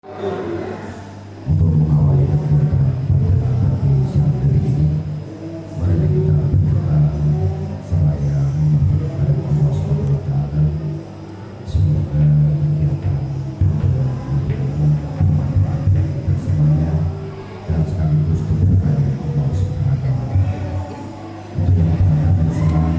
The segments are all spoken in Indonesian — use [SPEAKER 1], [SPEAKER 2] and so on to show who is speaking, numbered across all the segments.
[SPEAKER 1] Untuk mengawali kegiatan pada pagi siang hari ini, mari kita berdoa seraya memohon Allah Subhanahu wa Ta'ala semoga kegiatan bermanfaat bagi kita semuanya dan sekaligus diberkahi Allah Subhanahu wa Ta'ala. Untuk yang berada di sana,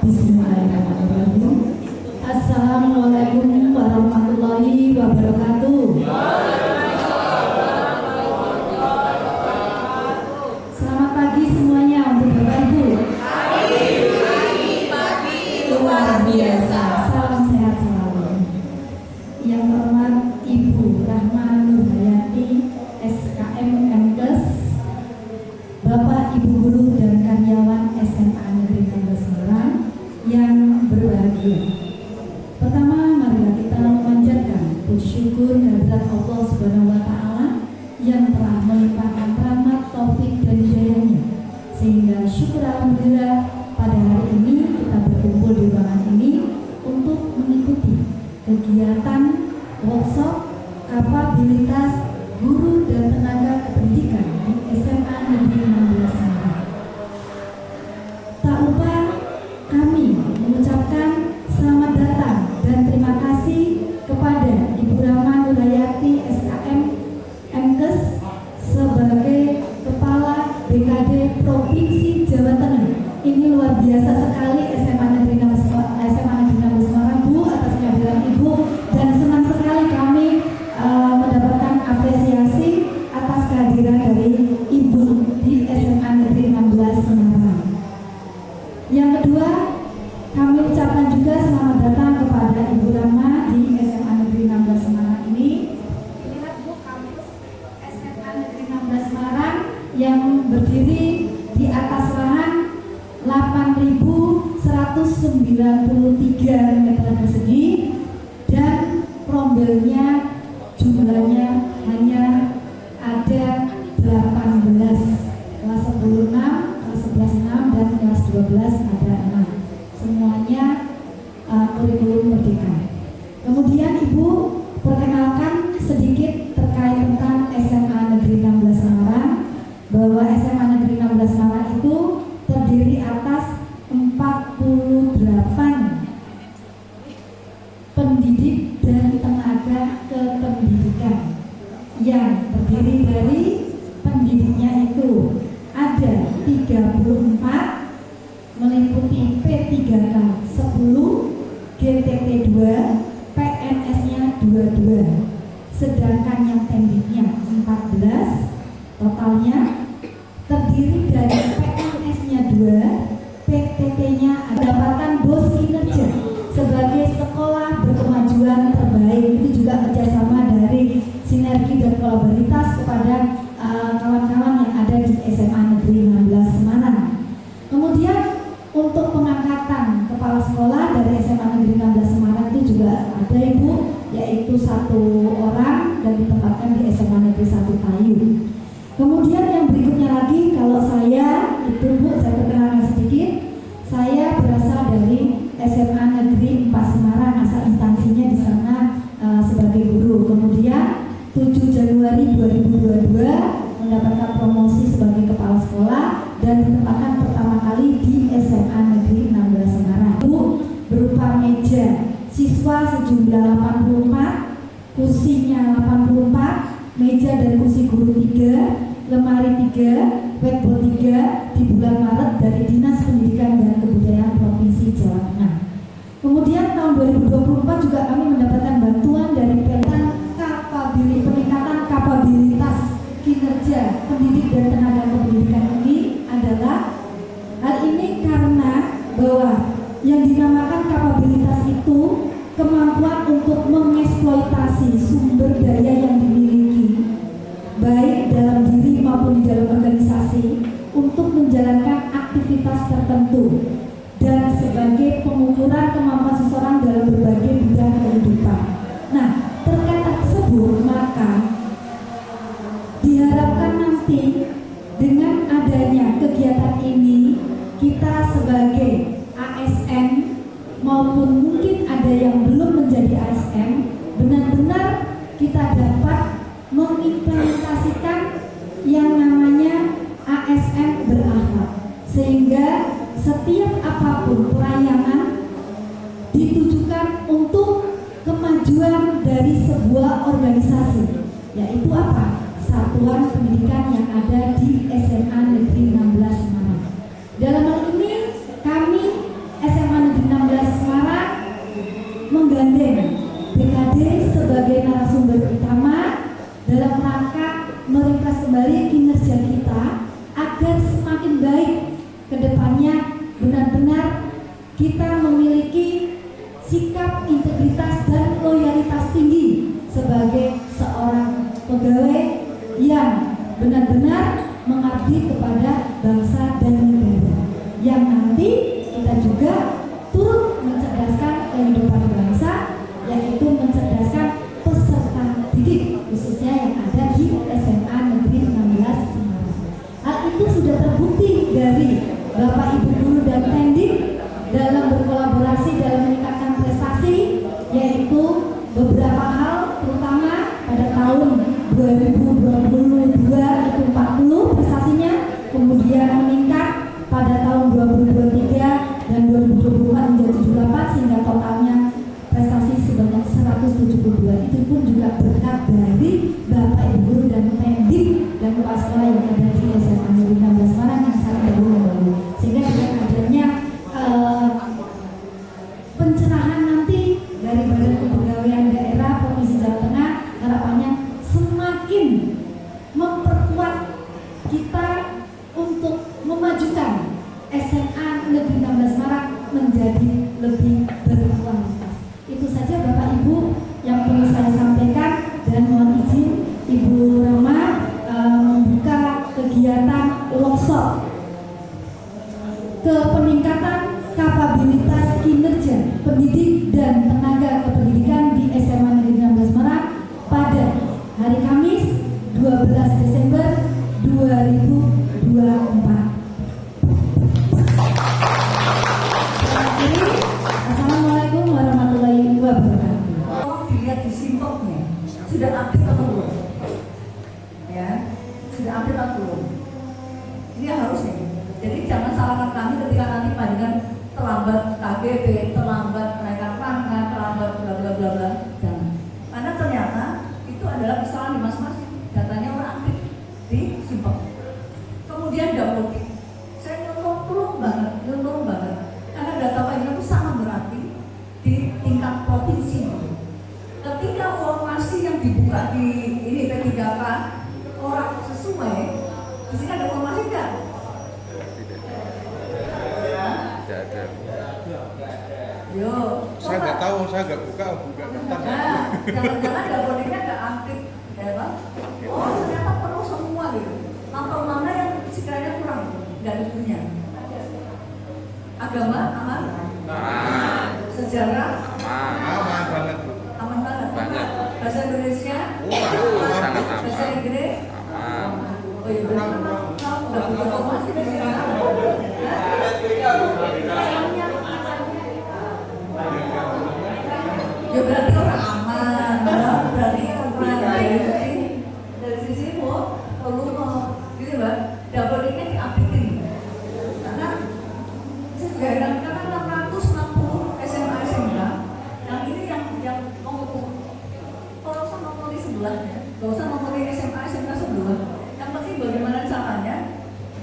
[SPEAKER 2] Bismillahirrahmanirrahim. Assalamualaikum warahmatullahi wabarakatuh. Selamat pagi semuanya untuk Bapak Ibu. Luar biasa. Salam sehat selalu. Yang terhormat Ibu Rahma Nurhayati, SKM MKes, Bapak Ibu guru dan karyawan SMA Negeri 16 Semarang yang berbahagia. Pertama, marilah kita memanjatkan puji syukur kehadirat Allah Subhanahu wa Ta'ala yang telah melimpahkan rahmat, taufik dan hidayahnya, sehingga syukur alhamdulillah pada hari ini kita berkumpul di ruangan ini untuk mengikuti kegiatan workshop kapabilitas guru dan tenaga kependidikan di SMA Negeri 16 Semarang. Tak lupa kami mengucapkan selamat datang dan terima kasih kepada Ibu Rahma Nurhayati, SKM MKes, sebagai Kepala BKD Provinsi Jawa Tengah. Ini luar biasa sekali SMA Negeri 16 Semarang, Bu, atas kehadiran Ibu, dan senang sekali kami mendapatkan apresiasi atas kehadiran dari Ibu di SMA Negeri 16 Semarang. Yang kedua, kami ucapkan juga selamat datang kepada Ibu Rahma di SMA Negeri 16 Semarang ini. Lihat Bu, kampus SMA Negeri 16 Semarang yang berdiri di atas lahan 8.193 meter persegi dan prombelnya jumlahnya hanya ada 18, kelas 10 6, kelas 11 6, dan kelas 12 ada 6. Semuanya kurikulum merdeka. Kemudian Ibu perkenalkan sedikit terkait tentang SMA Negeri 16 Semarang, bahwa SMA Negeri 16 Semarang itu terdiri atas 48 pendidik dan tenaga kependidikan yang terdiri dari pendidiknya itu ada 34, meliputi P3K 10, GTT 2, PNS-nya 22, sedangkan yang pendidiknya 14. Totalnya terdiri dari PNS-nya 2, PTT-nya mendapatkan BOS kinerja sebagai sekolah berkemajuan terbaik. Itu juga kerjasama dari sinergi dan kolaborasitas kepada kawan-kawan yang ada di SMA Negeri 16 Semarang. Kemudian untuk pengangkatan kepala sekolah dari SMA Negeri 16 Semarang itu juga ada Ibu, yaitu 1 orang dan ditempatkan di SMA Negeri 1 Tayu. Kemudian yang berikutnya lagi, kalau saya itu Bu, saya perkenalkan sedikit. Saya berasal dari SMA Negeri 4 Semarang, asal instansinya di sana sebagai guru. Kemudian 7 Januari 2022 mendapatkan promosi sebagai kepala sekolah dan ditempatkan pertama kali di SMA Negeri 16 Semarang. Bu, berupa meja siswa sejumlah 84, kursinya 84, meja dan kursi guru 3, lemari 3, whiteboard 3 di bulan Maret dari Dinas Pendidikan dan Kebudayaan Provinsi Jawa Tengah. Kemudian tahun 2024 juga kami mendapatkan bantuan dari peningkatan kapabilitas kinerja pendidik dan tenaga kependidikan ini adalah hal ini karena bahwa yang dinamakan kapabilitas itu kemampuan untuk mengeksploitasi sumber daya yang dimiliki baik dalam diri maupun di dalam organisasi untuk menjalankan aktivitas tertentu dan sebagai pengukuran kemampuan seseorang dalam berbagai bidang kehidupan. Nah, terkait tersebut maka diharapkan nanti dengan adanya kegiatan ini kita sebagai ASN maupun mungkin ada yang belum menjadi ASN benar-benar kita dapat mengimplementasikan yang namanya ASN berakhlak, sehingga setiap apapun pelayanan ditujukan untuk kemajuan dari sebuah organisasi, yaitu apa? Satuan pendidikan yang ada di SMA Negeri 16 Semarang. Dalam hal ini kami SMA Negeri 16 Semarang menggandeng BKD sebagai narasumber utama dalam rangka merefresh kembali kinerja kita agar semakin baik ke depannya, benar-benar kita memiliki sikap integritas dan loyalitas tinggi sebagai seorang pegawai yang benar-benar mengabdi kepada bangsa dan negara, yang nanti kita juga turut mencerdaskan kehidupan bangsa, yaitu mencerdaskan peserta didik khususnya yang ada di SMA Negeri 16 Semarang. Hal itu sudah terbukti dari Bapak Ibu Guru dan Pendik dalam berkolaborasi dalam meningkatkan prestasi, yaitu beberapa hal, terutama pada tahun 2022 itu 40 prestasinya, kemudian meningkat pada tahun 2023 dan 2024 menjadi 78 sehingga totalnya prestasi sebanyak 172. Itu pun juga berkat dari Bapak Ibu Guru dan Pendik dan kepala sekolah yang ada di SMA Negeri 16 Semarang yang sangat baru, sehingga dengan adanya pencerahan nanti dari Badan Kepegawaian Daerah Provinsi Jawa Tengah, harapannya semakin memperkuat kita untuk memajukan SMA Negeri 16 Semarang menjadi lebih berkualitas. Itu saja Bapak Ibu yang perlu saya sampaikan, dan mohon izin Ibu Rama membuka kegiatan workshop ke peningkatan kapabilitas kinerja pendidik dan tenaga kependidikan di SMA Negeri 16 Semarang pada hari Kamis 12 Desember 2024. Assalamualaikum warahmatullahi wabarakatuh.
[SPEAKER 3] Kalau dilihat di simptomnya sudah aktif atau belum? Ya, sudah aktif atau belum? Ini harus nih. Jadi jangan salahkan kami ketika nanti panjenengan terlambat KGB, terlambat kenaikan pangkat, terlambat bla bla bla bla. Jangan. Karena ternyata itu adalah kesalahan di masing-masing. Datanya orang aktif di simptom. Kemudian downloading. Saya nyuruh banget. Karena data panjenengan itu sangat berarti di tingkat provinsi. Ketika formasi yang dibuka di ini P3K orang sesuai, di sini ada formasi enggak?
[SPEAKER 4] Tidak ada.
[SPEAKER 3] Yo,
[SPEAKER 4] Saya nggak tahu, saya nggak buka daftar.
[SPEAKER 3] Nah, jangan-jangan dapurnya nggak aktif, ya Pak? Oh, ternyata perlu semua gitu. Apa mana yang sekiranya kurang dari punya? Agama aman?
[SPEAKER 4] Aman.
[SPEAKER 3] Sejarah
[SPEAKER 4] Aman banget.
[SPEAKER 3] aman banget.
[SPEAKER 4] Banget.
[SPEAKER 3] Bahasa Indonesia?
[SPEAKER 4] Sangat aman.
[SPEAKER 3] Bahasa Inggris?
[SPEAKER 4] Aman.
[SPEAKER 3] Oh iya, benar. Nggak butuh formasi di sini. Ya berarti orang aman, berarti orang dari sisi perlu gitu Mbak, dapurnya diupdatein. Karena saya juga heran, karena 660 SMA SMK, yang ini yang ngomong, kalau usah ngomong di sebelahnya, gak usah ngomong di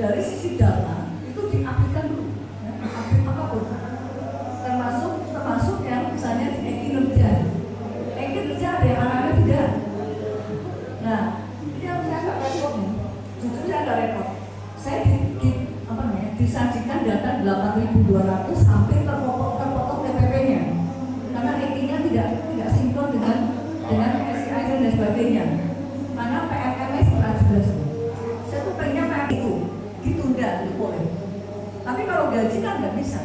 [SPEAKER 3] dari sisi data itu diaktifkan dulu, ya, aktif apapun, termasuk yang misalnya di kinerja ada yang anak-anak tidak. Nah, ini yang saya nggak repot nih, jujur saya nggak repot. Saya disajikan data 8.200 hampir terpotong TPP-nya, karena EKI-nya tidak sinkron dengan SIA dan sebagainya. Karena PMMS sudah jelas. Saya tuh pengennya PM itu ditunda, boleh. Tapi kalau gaji kan nggak bisa.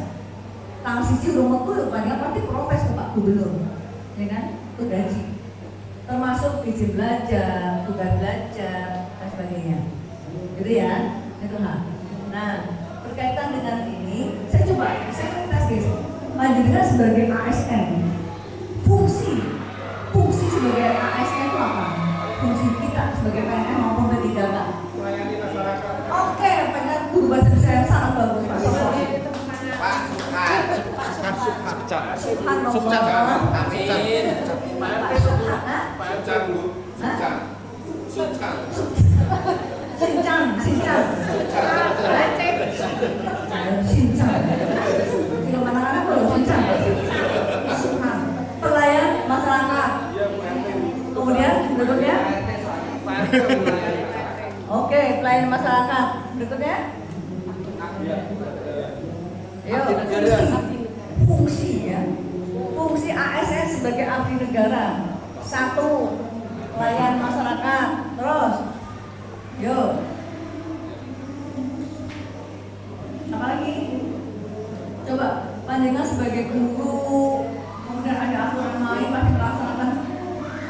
[SPEAKER 3] Tanggal siji rumah tuh banyak pasti protes ke Pak Gubernur, ya kan? Itu gaji. Termasuk izin belajar, tugas belajar dan sebagainya. Gitu ya, itu hal. Nah, berkaitan dengan ini, saya tes guys. Panjenengan sebagai ASN, fungsi sebagai ASN itu apa? Fungsi kita sebagai PNS maupun P3K.
[SPEAKER 4] Melayani masyarakat.
[SPEAKER 3] Oke, pengen guru bahasa Indonesia yang sangat bagus Pak Sofwan.
[SPEAKER 4] Pak Subhan.
[SPEAKER 3] Subhan nomor.
[SPEAKER 4] Subhan.
[SPEAKER 3] Amin. Pak Subhan,
[SPEAKER 4] Subhan, Bu. Subhan.
[SPEAKER 3] Sincang. Tidak mana-mana kalau Sincang. Subhan. Pelayan masyarakat. Kemudian berikutnya. Oke, pelayan masyarakat. Berikutnya. Fungsi ya. Fungsi ASN sebagai abdi negara. 1. Pelayan masyarakat. Terus. Yuk. Apa lagi? Coba panjenengan sebagai guru, kemudian ada aturan main pasti melaksanakan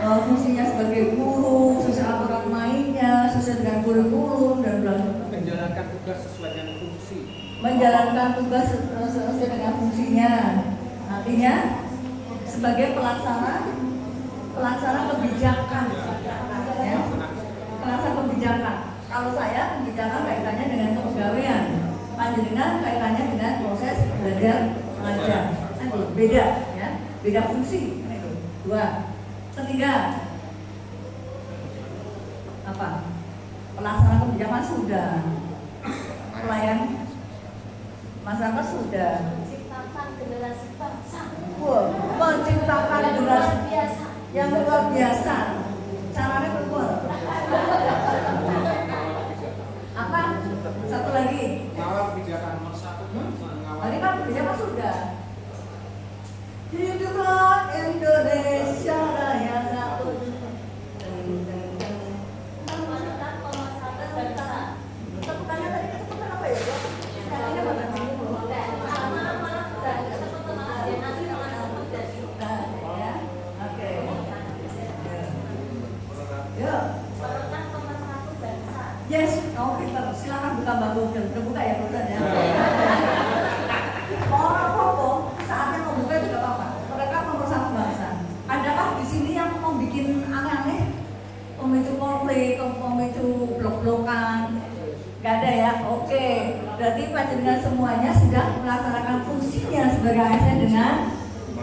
[SPEAKER 3] fungsinya sebagai guru, sesuai aturan mainnya, sesuai dengan kurikulum dan bla-bla.
[SPEAKER 5] Menjalankan tugas sesuai dengan fungsi.
[SPEAKER 3] Menjalankan tugas sesuai dengan fungsinya. Artinya sebagai pelaksana kebijakan. Ya. Pelaksana kebijakan. Kalau saya kebijakan kaitannya dengan kepegawaian, panjenengan kaitannya dengan proses belajar mengajar. Beda, ya, beda fungsi. 2. Ketiga, apa? Pelaksana kebijakan sudah, pelayan masyarakat sudah.
[SPEAKER 6] Menciptakan generasi bangsa.
[SPEAKER 3] Menciptakan generasi yang luar biasa. Caranya keluar. Apa? Satu lagi.
[SPEAKER 5] Mengawal kebijakan nomor 1.
[SPEAKER 3] Tadi kan kebijakan sudah. Hiduplah Indonesia Raya satu.
[SPEAKER 6] Memenangkan pemersatu bangsa.
[SPEAKER 3] Tepukannya tadi ketepukan apa ya? Kayaknya mana? Ya, oke. Yuk. Yes, kamu pintar. Silakan buka bang Google. Udah buka ya, Google ya. Orang pokok saatnya membuka juga apa? Mereka pemersatu bangsa. Adakah di sini yang membuat aneh-aneh? Pemicu konflik, pemicu blok-blokan? Gak ada ya? Oke. Berarti panjenengan semuanya sudah melaksanakan fungsinya sebagai ASN dengan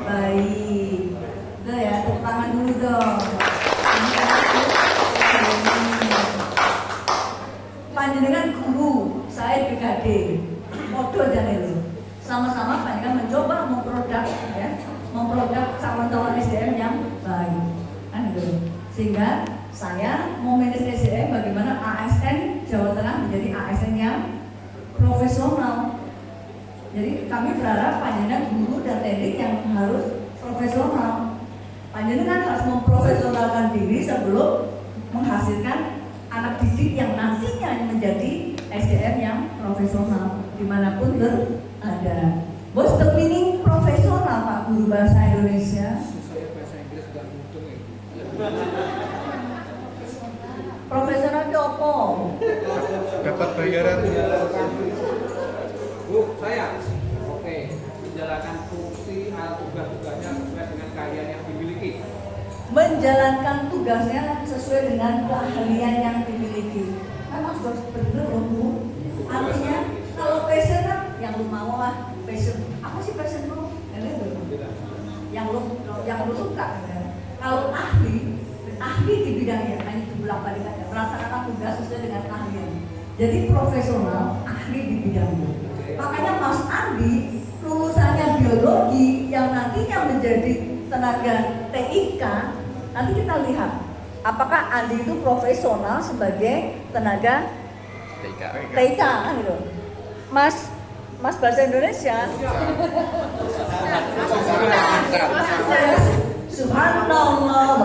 [SPEAKER 3] baik. Itu ya, tepuk tangan dulu dong. Panjenengan guru, saya BKD, modal dan itu. Sama-sama panjenengan mencoba memproduk calon-calon SDM yang baik, kan gitu. Sehingga saya mau manage SDM bagaimana ASN Jawa Tengah menjadi ASN yang profesional. Jadi kami berharap panjenengan guru dan teknik yang harus profesional. Panjenengan harus memprofesionalkan diri sebelum menghasilkan anak didik yang nantinya menjadi SDM yang profesional dimanapun berada. What's the meaning profesional, Pak Guru Bahasa Indonesia?
[SPEAKER 5] Saya bahasa Inggris gak untung ya.
[SPEAKER 3] Profesional itu apa?
[SPEAKER 4] Dapat bayaran.
[SPEAKER 5] Bu, saya. Oke. Menjalankan fungsi atau tugas-tugasnya sesuai dengan keahlian yang dimiliki.
[SPEAKER 3] Menjalankan tugasnya sesuai dengan keahlian yang dimiliki. Memang harus benar loh, Bu. Artinya kalau passion kan yang lu mau lah, passion. Apa sih passion lu? Yang lu suka. Kalau ahli di bidangnya, hanya itu bilang balik aja. Melaksanakan tugas sesuai dengan keahlian. Jadi profesional, ahli di bidangnya. Makanya Mas Andi lulusannya biologi yang nantinya menjadi tenaga TIK. Nanti kita lihat apakah Andi itu profesional sebagai tenaga TIK kan gitu. Mas bahasa Indonesia. Subhanallah